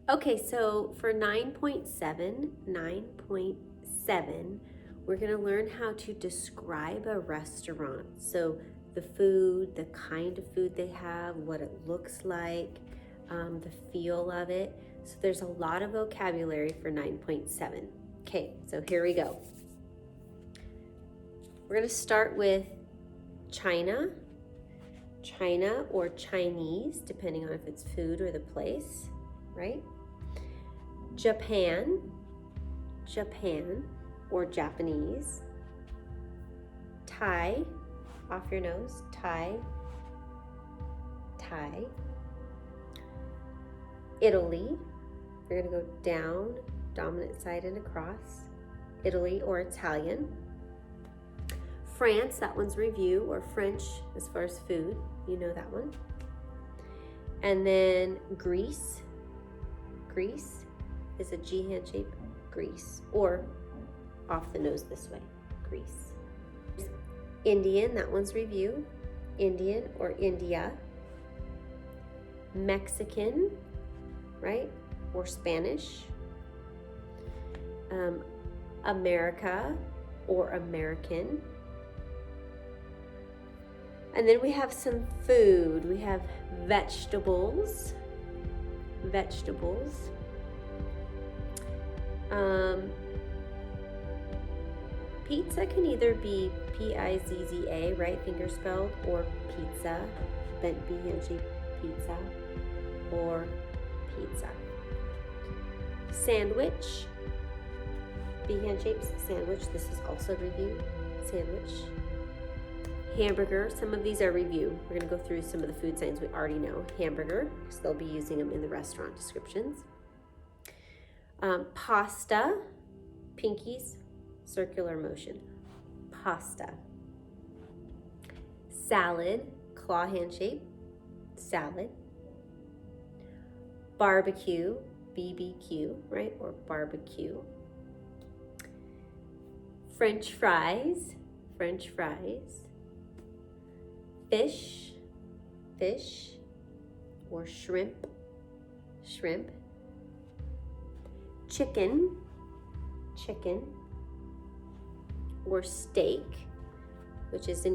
Okay, so for 9.7, we're going to learn how to describe a restaurant. So the food, the kind of food they have, what it looks like, the feel of it. So there's a lot of vocabulary for 9.7. Okay, so here we go. We're going to start with China or Chinese, depending on if it's food or the place, right? Japan or Japanese. Thai, off your nose, Thai. Italy, we're gonna go down, dominant side and across. Italy or Italian. France, that one's review, or French as far as food, you know that one. And then Greece is a G hand shape, Greece, or off the nose this way, Greece. Indian, that one's review, Indian or India. Mexican, right, or Spanish. America or American. And then we have some food. We have vegetables. Pizza can either be P-I-Z-Z-A, right, finger spelled, or pizza, bent B hand shape pizza, or pizza. Sandwich, B hand shapes, sandwich. This is also review, sandwich. Hamburger, some of these are review. We're gonna go through some of the food signs we already know. Hamburger, because they'll be using them in the restaurant descriptions. Pasta, pinkies, circular motion. Pasta. Salad, claw hand shape, salad. Barbecue, BBQ, right, or barbecue. French fries. Fish, or shrimp. Chicken, or steak, which is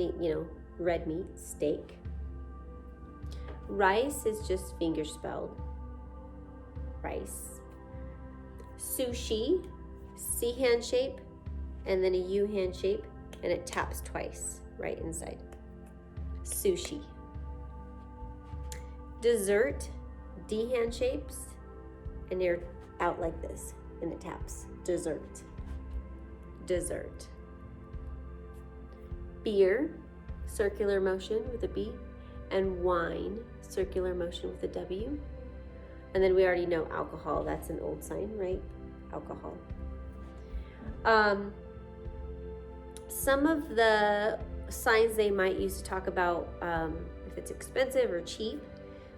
red meat, steak. Rice is just finger spelled, rice. Sushi, C hand shape, and then a U hand shape, and it taps twice right inside. Sushi. Dessert, D hand shapes, and you're out like this, and it taps. Dessert. Beer, circular motion with a B, and wine, circular motion with a W. And then we already know alcohol, that's an old sign, right? Alcohol. Some of the signs they might use to talk about if it's expensive or cheap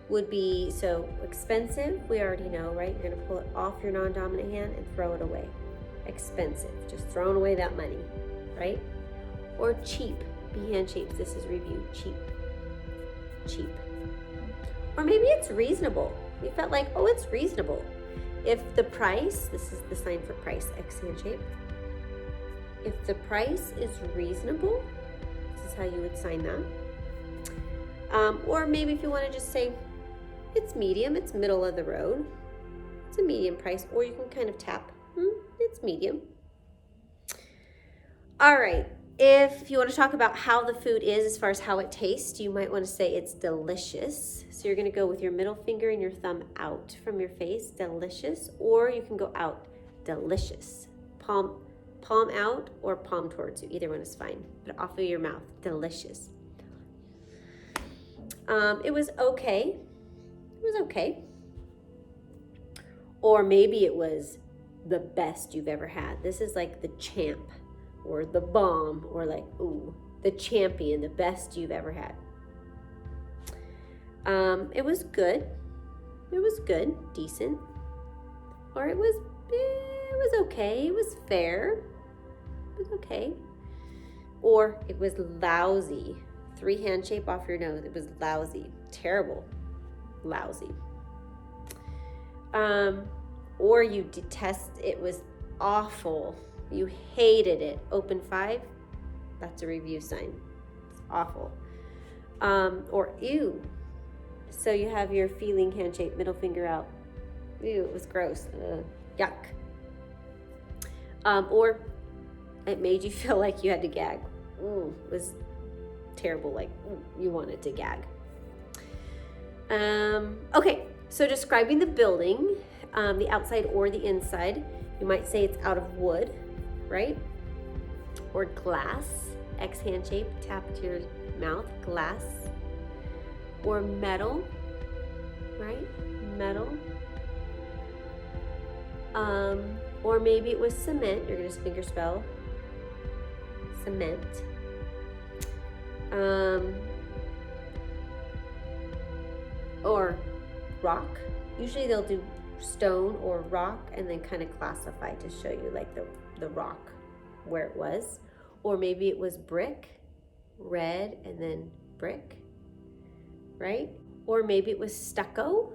would be, so expensive, we already know, right? You're gonna pull it off your non-dominant hand and throw it away. Expensive, just throwing away that money, right? Or cheap, B hand shapes, this is review, cheap. Or maybe it's reasonable. We felt like, oh, it's reasonable. If the price, this is the sign for price, X hand shape. If the price is reasonable, this is how you would sign that. Or maybe if you want to just say, it's medium, it's middle of the road. It's a medium price, or you can kind of tap, it's medium. All right, if you want to talk about how the food is as far as how it tastes, you might want to say it's delicious. So you're going to go with your middle finger and your thumb out from your face, delicious, or you can go out, delicious. Palm out or palm towards you, either one is fine, but off of your mouth, delicious. It was okay. Or maybe it was the best you've ever had. This is like the champ or the bomb, or like, ooh, the champion, the best you've ever had. It was good, decent. Or it was okay, it was fair, it was okay. Or it was lousy, 3 hand shape off your nose, it was lousy, terrible, lousy. Or you detest, it was awful, you hated it. Open 5, that's a review sign. It's awful. Or ew. So you have your feeling handshake, middle finger out. Ew, it was gross. Yuck. Or it made you feel like you had to gag. Ooh, it was terrible, like you wanted to gag. Okay, so describing the building, the outside or the inside, you might say it's out of wood, right? Or glass, X hand shape, tap to your mouth, glass. Or metal, right? Metal. Or maybe it was cement. You're gonna finger spell cement. Or rock. Usually they'll do stone or rock and then kind of classify to show you like the rock where it was. Or maybe it was brick, red and then brick, right? Or maybe it was stucco.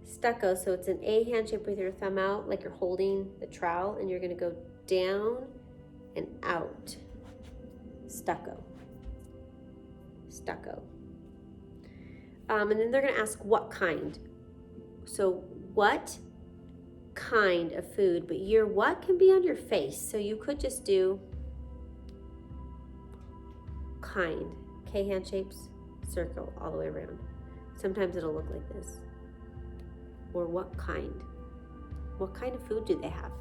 Stucco, so it's an A hand shape with your thumb out, like you're holding the trowel and you're gonna go down and out. Stucco. Stucco. And then they're gonna ask what kind. So what kind of food, but your what can be on your face. So you could just do kind. K hand shapes, circle all the way around. Sometimes it'll look like this. Or what kind? What kind of food do they have?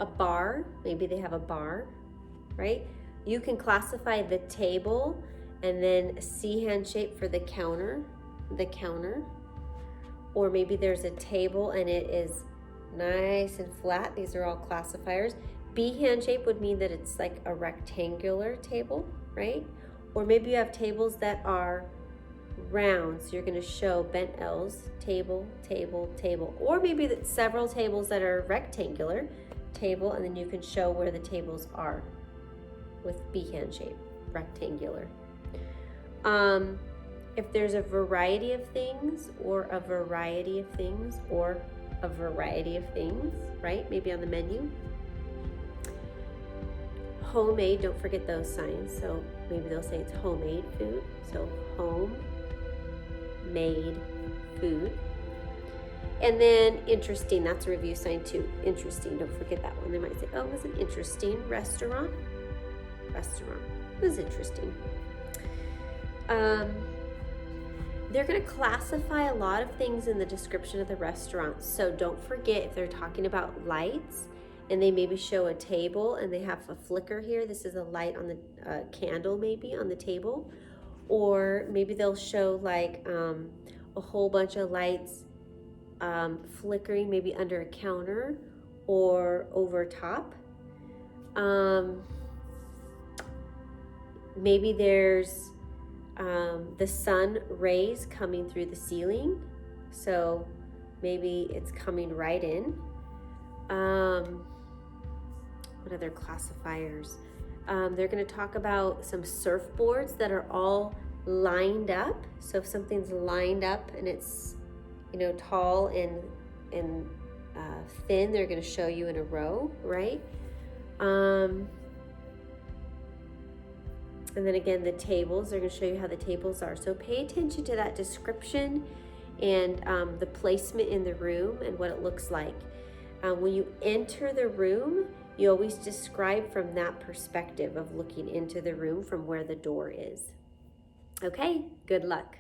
A bar, maybe they have a bar, right? You can classify the table and then C hand shape for the counter. Or maybe there's a table and it is nice and flat. These are all classifiers. B hand shape would mean that it's like a rectangular table, right? Or maybe you have tables that are round, so you're going to show bent L's, table, table, table. Or maybe that's several tables that are rectangular, table, and then you can show where the tables are with B hand shape, rectangular. If there's a variety of things, or a variety of things, or a variety of things, right? Maybe on the menu. Homemade, don't forget those signs. So maybe they'll say it's homemade food. So home-made food. And then interesting, that's a review sign too. Interesting, don't forget that one. They might say, oh, it was an interesting restaurant. Restaurant, it was interesting. They're going to classify a lot of things in the description of the restaurant. So don't forget, if they're talking about lights and they maybe show a table and they have a flicker here, this is a light on the candle maybe on the table. Or maybe they'll show like a whole bunch of lights flickering maybe under a counter or over top. Maybe there's the sun rays coming through the ceiling, so maybe it's coming right in. What other classifiers? They're going to talk about some surfboards that are all lined up. So if something's lined up and it's, you know, tall and thin, they're going to show you in a row, right? And then again, the tables, they're going to show you how the tables are. So pay attention to that description and the placement in the room and what it looks like. When you enter the room, you always describe from that perspective of looking into the room from where the door is. Okay, good luck.